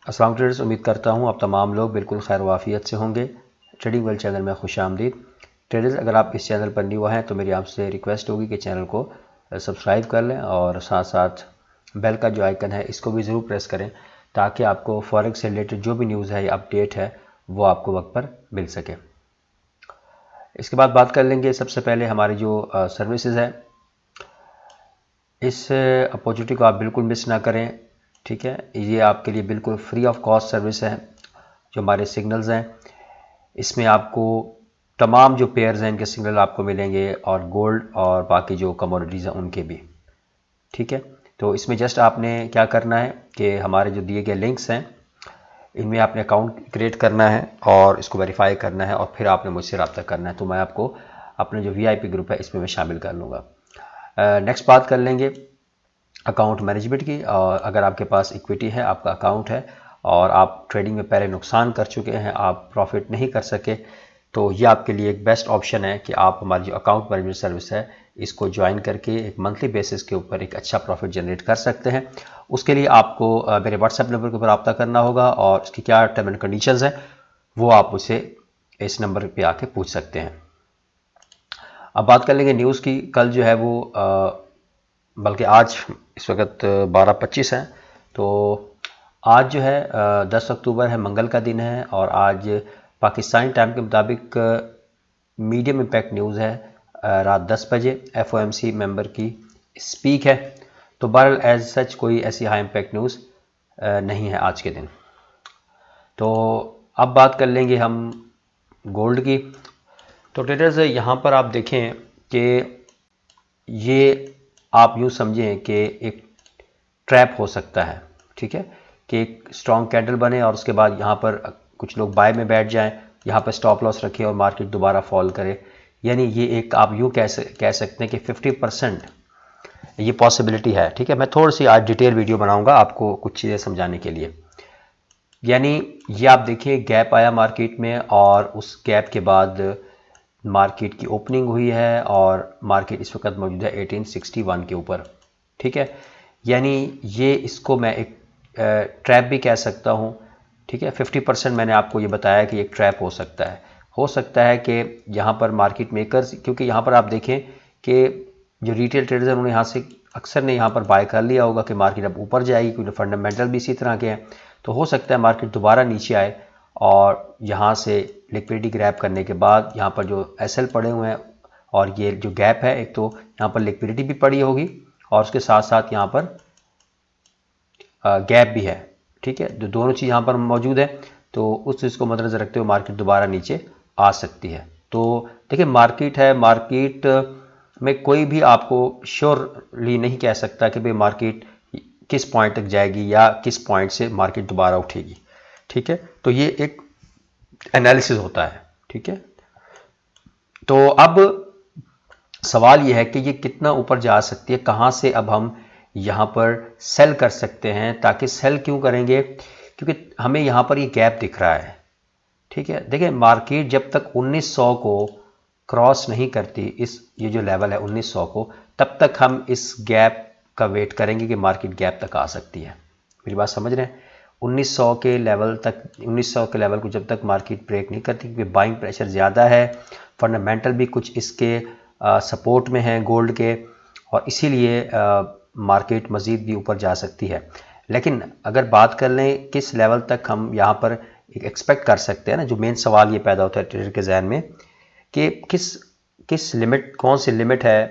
अस्सलाम ट्रेडर्स, उम्मीद करता हूँ आप तमाम लोग बिल्कुल खैर वाफियत से होंगे। ट्रेडिंग वर्ल्ड चैनल में खुश आमदीद। ट्रेडर्स, अगर आप इस चैनल पर न्यू हैं तो मेरी आपसे रिक्वेस्ट होगी कि चैनल को सब्सक्राइब कर लें और साथ साथ बेल का जो आइकन है इसको भी ज़रूर प्रेस करें ताकि आपको फॉरेक्स से रिलेटेड जो भी न्यूज़ है या अपडेट है वो आपको वक्त पर मिल सके। इसके बाद बात कर लेंगे सबसे पहले हमारी जो सर्विसेज है, इस अपॉर्चुनिटी को आप बिल्कुल मिस ना करें। ठीक है, ये आपके लिए बिल्कुल फ्री ऑफ कॉस्ट सर्विस है। जो हमारे सिग्नल्स हैं इसमें आपको तमाम जो पेयर्स हैं इनके सिग्नल आपको मिलेंगे और गोल्ड और बाकी जो कमोडिटीज़ हैं उनके भी। ठीक है, तो इसमें जस्ट आपने क्या करना है कि हमारे जो दिए गए लिंक्स हैं इनमें आपने अकाउंट क्रिएट करना है और इसको वेरीफाई करना है और फिर आपने मुझसे रब्ता करना है, तो मैं आपको अपने जो VIP ग्रुप है इसमें मैं शामिल कर लूँगा। नेक्स्ट बात कर लेंगे अकाउंट मैनेजमेंट की। अगर आपके पास इक्विटी है, आपका अकाउंट है और आप ट्रेडिंग में पहले नुकसान कर चुके हैं, आप प्रॉफिट नहीं कर सके, तो ये आपके लिए एक बेस्ट ऑप्शन है कि आप हमारी जो अकाउंट मैनेजमेंट सर्विस है इसको ज्वाइन करके एक मंथली बेसिस के ऊपर एक अच्छा प्रॉफिट जनरेट कर सकते हैं। उसके लिए आपको मेरे व्हाट्सएप नंबर के ऊपर रब्ता करना होगा और उसकी क्या टर्म एंड कंडीशंस है वो आप मुझसे इस नंबर पे आके पूछ सकते हैं। अब बात कर लेंगे न्यूज़ की। कल जो है वो बल्कि आज इस वक्त 12:25 है, तो आज जो है 10 अक्टूबर है, मंगल का दिन है और आज पाकिस्तानी टाइम के मुताबिक मीडियम इम्पैक्ट न्यूज़ है। रात 10 बजे FOMC मेंबर की स्पीक है, तो बहरहाल एज सच कोई ऐसी हाई इम्पैक्ट न्यूज़ नहीं है आज के दिन। तो अब बात कर लेंगे हम गोल्ड की। तो ट्रेडर्स, यहाँ पर आप देखें कि ये आप यूँ समझें कि एक ट्रैप हो सकता है। ठीक है, कि एक स्ट्रॉन्ग कैंडल बने और उसके बाद यहाँ पर कुछ लोग बाय में बैठ जाएं, यहाँ पर स्टॉप लॉस रखें और मार्केट दोबारा फॉल करे। यानी ये एक आप यूँ कह सकते हैं कि 50% ये पॉसिबिलिटी है। ठीक है, मैं थोड़ी सी आज डिटेल वीडियो बनाऊंगा आपको कुछ चीज़ें समझाने के लिए। यानी ये आप देखिए गैप आया मार्केट में और उस गैप के बाद मार्केट की ओपनिंग हुई है और मार्केट इस वक्त मौजूद है 1861 के ऊपर। ठीक है, यानी ये इसको मैं एक ट्रैप भी कह सकता हूँ। ठीक है, 50% मैंने आपको ये बताया कि एक ट्रैप हो सकता है कि यहाँ पर मार्केट मेकर्स, क्योंकि यहाँ पर आप देखें कि जो रिटेल ट्रेडर्स हैं उन्होंने यहाँ से अक्सर ने यहाँ पर बाय कर लिया होगा कि मार्केट अब ऊपर जाएगी, क्योंकि फंडामेंटल भी इसी तरह के हैं। तो हो सकता है मार्केट दोबारा नीचे आए और यहाँ से लिक्विडिटी ग्रैब करने के बाद यहाँ पर जो SL पड़े हुए हैं और ये जो गैप है, एक तो यहाँ पर लिक्विडिटी भी पड़ी होगी और उसके साथ साथ यहाँ पर गैप भी है। ठीक है, जो दोनों चीज़ यहाँ पर मौजूद है, तो उस चीज़ को मद्देनजर रखते हुए मार्केट दोबारा नीचे आ सकती है। तो देखिए मार्केट है, मार्केट में कोई भी आपको श्योरली नहीं कह सकता कि भाई मार्केट किस पॉइंट तक जाएगी या किस पॉइंट से मार्केट दोबारा उठेगी। ठीक है, तो ये एक एनालिसिस होता है। ठीक है, तो अब सवाल यह है कि ये कितना ऊपर जा सकती है, कहाँ से अब हम यहाँ पर सेल कर सकते हैं। ताकि सेल क्यों करेंगे, क्योंकि हमें यहाँ पर ये गैप दिख रहा है। ठीक है, देखिए मार्केट जब तक 1900 को क्रॉस नहीं करती, ये जो लेवल है 1900 को, तब तक हम इस गैप का वेट करेंगे कि मार्केट गैप तक आ सकती है। मेरी बात समझ रहे हैं? 1900 के लेवल को जब तक मार्केट ब्रेक नहीं करती, क्योंकि बाइंग प्रेशर ज़्यादा है, फंडामेंटल भी कुछ इसके सपोर्ट में हैं गोल्ड के, और इसीलिए मार्केट मज़ीद भी ऊपर जा सकती है। लेकिन अगर बात कर लें किस लेवल तक हम यहाँ पर एक्सपेक्ट कर सकते हैं ना, जो मेन सवाल ये पैदा होता है ट्रेडर के जहन में कि किस लिमिट, कौन सी लिमिट है,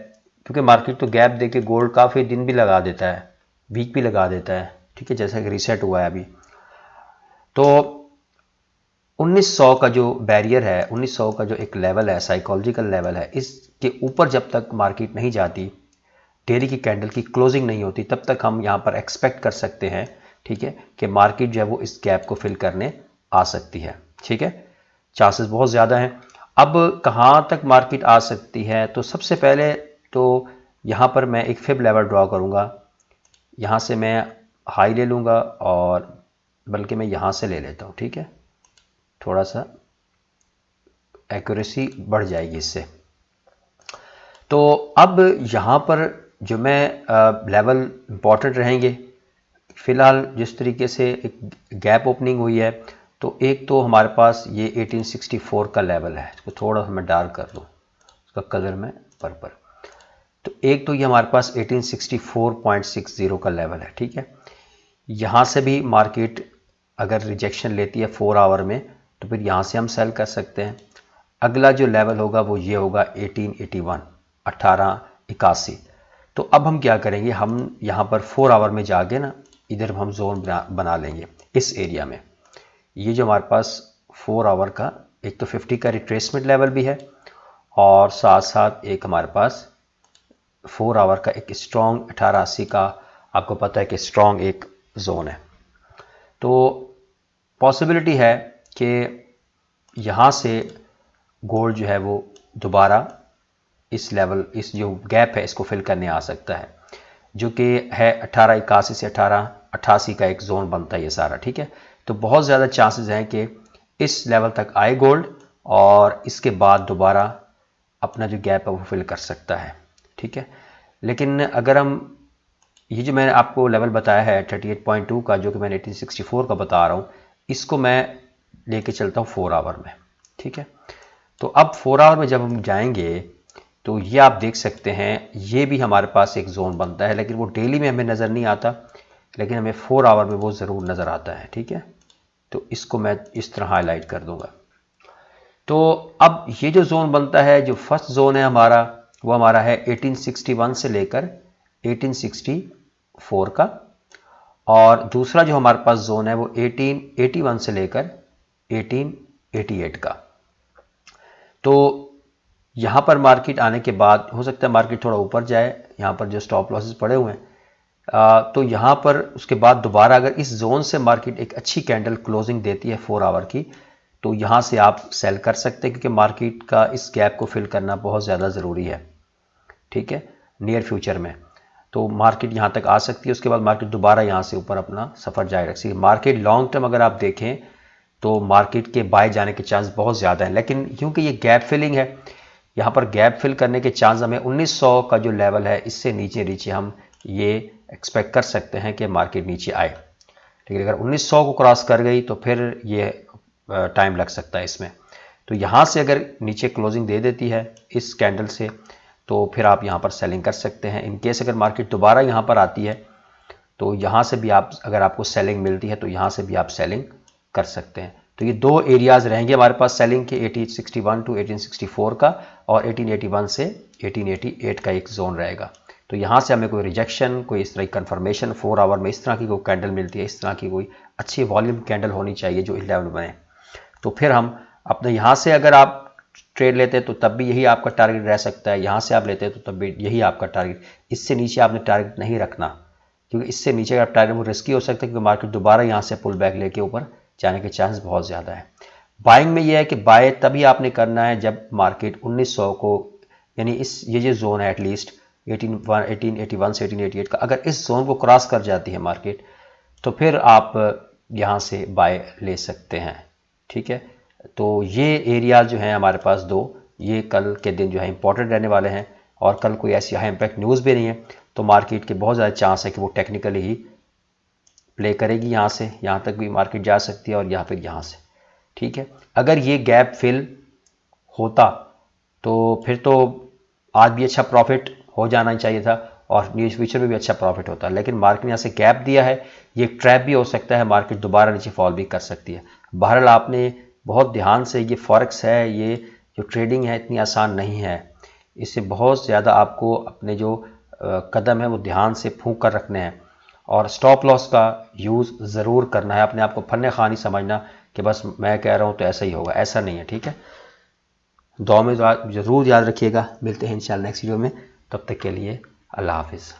क्योंकि मार्केट तो गैप देके गोल्ड काफ़ी दिन भी लगा देता है, वीक भी लगा देता है। ठीक है, जैसा कि रीसेट हुआ है अभी। तो 1900 का जो बैरियर है, 1900 का जो एक लेवल है, साइकोलॉजिकल लेवल है, इसके ऊपर जब तक मार्केट नहीं जाती, डेली की कैंडल की क्लोजिंग नहीं होती, तब तक हम यहाँ पर एक्सपेक्ट कर सकते हैं, ठीक है, कि मार्केट जो है वो इस गैप को फिल करने आ सकती है। ठीक है, चांसेस बहुत ज़्यादा हैं। अब कहाँ तक मार्केट आ सकती है, तो सबसे पहले तो यहाँ पर मैं एक फिब लेवल ड्रॉ करूँगा। यहाँ से मैं हाई ले लूँगा और बल्कि मैं यहाँ से ले लेता हूँ। ठीक है, थोड़ा सा एक्यूरेसी बढ़ जाएगी इससे। तो अब यहाँ पर जो मैं लेवल इंपॉर्टेंट रहेंगे, फ़िलहाल जिस तरीके से एक गैप ओपनिंग हुई है, तो एक तो हमारे पास ये 1864 का लेवल है, इसको थोड़ा सा मैं डार्क कर दूँ, उसका कलर में पर्पल। तो एक तो ये हमारे पास 1864.60 का लेवल है, ठीक है। यहाँ से भी मार्केट अगर रिजेक्शन लेती है 4 आवर में, तो फिर यहाँ से हम सेल कर सकते हैं। अगला जो लेवल होगा वो ये होगा 1881, 1881। तो अब हम क्या करेंगे, हम यहाँ पर 4 आवर में जाके ना इधर हम जोन बना लेंगे इस एरिया में। ये जो हमारे पास 4 आवर का एक तो 50 का रिट्रेसमेंट लेवल भी है, और साथ साथ एक हमारे पास 4 आवर का एक स्ट्रॉन्ग 1880 का, आपको पता है कि स्ट्रॉन्ग एक जोन है। तो पॉसिबिलिटी है कि यहाँ से गोल्ड जो है वो दोबारा इस लेवल, इस जो गैप है इसको फिल करने आ सकता है, जो कि है 1881 से 1888 का एक जोन बनता है ये सारा, ठीक है। तो बहुत ज़्यादा चांसेस हैं कि इस लेवल तक आए गोल्ड, और इसके बाद दोबारा अपना जो गैप है वो फिल कर सकता है, ठीक है। लेकिन अगर हम ये जो मैंने आपको लेवल बताया है 38.2 का, जो कि मैंने 1864 का बता रहा हूँ, इसको मैं लेके चलता हूँ 4 आवर में, ठीक है। तो अब 4 आवर में जब हम जाएंगे तो ये आप देख सकते हैं, ये भी हमारे पास एक जोन बनता है, लेकिन वो डेली में हमें नज़र नहीं आता, लेकिन हमें 4 आवर में वो ज़रूर नज़र आता है, ठीक है। तो इसको मैं इस तरह हाईलाइट कर दूंगा। तो अब ये जो जोन बनता है, जो फर्स्ट जोन है हमारा, वो हमारा है 1861 से लेकर 1864 का, और दूसरा जो हमारे पास जोन है वो 1881 से लेकर 1888 का। तो यहाँ पर मार्केट आने के बाद हो सकता है मार्केट थोड़ा ऊपर जाए, यहाँ पर जो स्टॉप लॉसेस पड़े हुए हैं, तो यहाँ पर उसके बाद दोबारा अगर इस जोन से मार्केट एक अच्छी कैंडल क्लोजिंग देती है 4 आवर की, तो यहाँ से आप सेल कर सकते हैं, क्योंकि मार्केट का इस गैप को फिल करना बहुत ज़्यादा ज़रूरी है, ठीक है, नियर फ्यूचर में। तो मार्केट यहाँ तक आ सकती है, उसके बाद मार्केट दोबारा यहाँ से ऊपर अपना सफ़र जारी रख सकती है। मार्केट लॉन्ग टर्म अगर आप देखें तो मार्केट के बाय जाने के चांस बहुत ज़्यादा हैं, लेकिन क्योंकि ये गैप फिलिंग है, यहाँ पर गैप फिल करने के चांस हमें 1900 का जो लेवल है इससे नीचे हम ये एक्सपेक्ट कर सकते हैं कि मार्केट नीचे आए। लेकिन अगर 1900 को क्रॉस कर गई तो फिर ये टाइम लग सकता है इसमें। तो यहाँ से अगर नीचे क्लोजिंग दे देती है इस कैंडल से, तो फिर आप यहाँ पर सेलिंग कर सकते हैं। इन केस अगर मार्केट दोबारा यहाँ पर आती है, तो यहाँ से भी आप, अगर आपको सेलिंग मिलती है तो यहाँ से भी आप सेलिंग कर सकते हैं। तो ये दो एरियाज़ रहेंगे हमारे पास सेलिंग के, 1861 टू 1864 का, और 1881 से 1888 का एक जोन रहेगा। तो यहाँ से हमें कोई रिजेक्शन, कोई इस तरह की कन्फर्मेशन 4 आवर में इस तरह की कोई कैंडल मिलती है, इस तरह की कोई अच्छी वॉल्यूम कैंडल होनी चाहिए जो इस लेवल बने, तो फिर हम अपने यहाँ से अगर आप ट्रेड लेते हैं तो तब भी यही आपका टारगेट रह सकता है, यहाँ से आप लेते हैं तो तब भी यही आपका टारगेट। इससे नीचे आपने टारगेट नहीं रखना, क्योंकि इससे नीचे आप टारगेट वो रिस्की हो सकता है, क्योंकि मार्केट दोबारा यहाँ से पुल बैक लेके ऊपर जाने के चांस बहुत ज़्यादा है। बाइंग में यह है कि बाय तभी आपने करना है जब मार्केट 1900 को, यानी ये जो जोन है एटलीस्ट 1881 से 1888 का, अगर इस जोन को क्रॉस कर जाती है मार्केट, तो फिर आप यहाँ से बाय ले सकते हैं, ठीक है। तो ये एरिया जो हैं हमारे पास दो, ये कल के दिन जो है इंपॉर्टेंट रहने वाले हैं, और कल कोई ऐसी हाई इम्पैक्ट न्यूज़ भी नहीं है, तो मार्केट के बहुत ज़्यादा चांस है कि वो टेक्निकली ही प्ले करेगी, यहाँ से यहाँ तक भी मार्केट जा सकती है, और यहाँ फिर यहाँ से, ठीक है। अगर ये गैप फिल होता तो फिर तो आज भी अच्छा प्रॉफिट हो जाना चाहिए था, और न्यूज़ फ्यूचर में भी अच्छा प्रॉफिट होता है, लेकिन मार्केट ने यहाँ से गैप दिया है, ये ट्रैप भी हो सकता है, मार्केट दोबारा नीचे फॉल भी कर सकती है। बहरहाल आपने बहुत ध्यान से, ये फॉरेक्स है, ये जो ट्रेडिंग है इतनी आसान नहीं है, इससे बहुत ज़्यादा आपको अपने जो कदम है वो ध्यान से फूंक कर रखने हैं, और स्टॉप लॉस का यूज़ ज़रूर करना है। अपने आप को फन्ने खानी समझना कि बस मैं कह रहा हूँ तो ऐसा ही होगा, ऐसा नहीं है, ठीक है। दुआ में ज़रूर याद रखिएगा। मिलते हैं इंशाल्लाह नेक्स्ट वीडियो में, तब तक के लिए अल्लाह हाफिज़।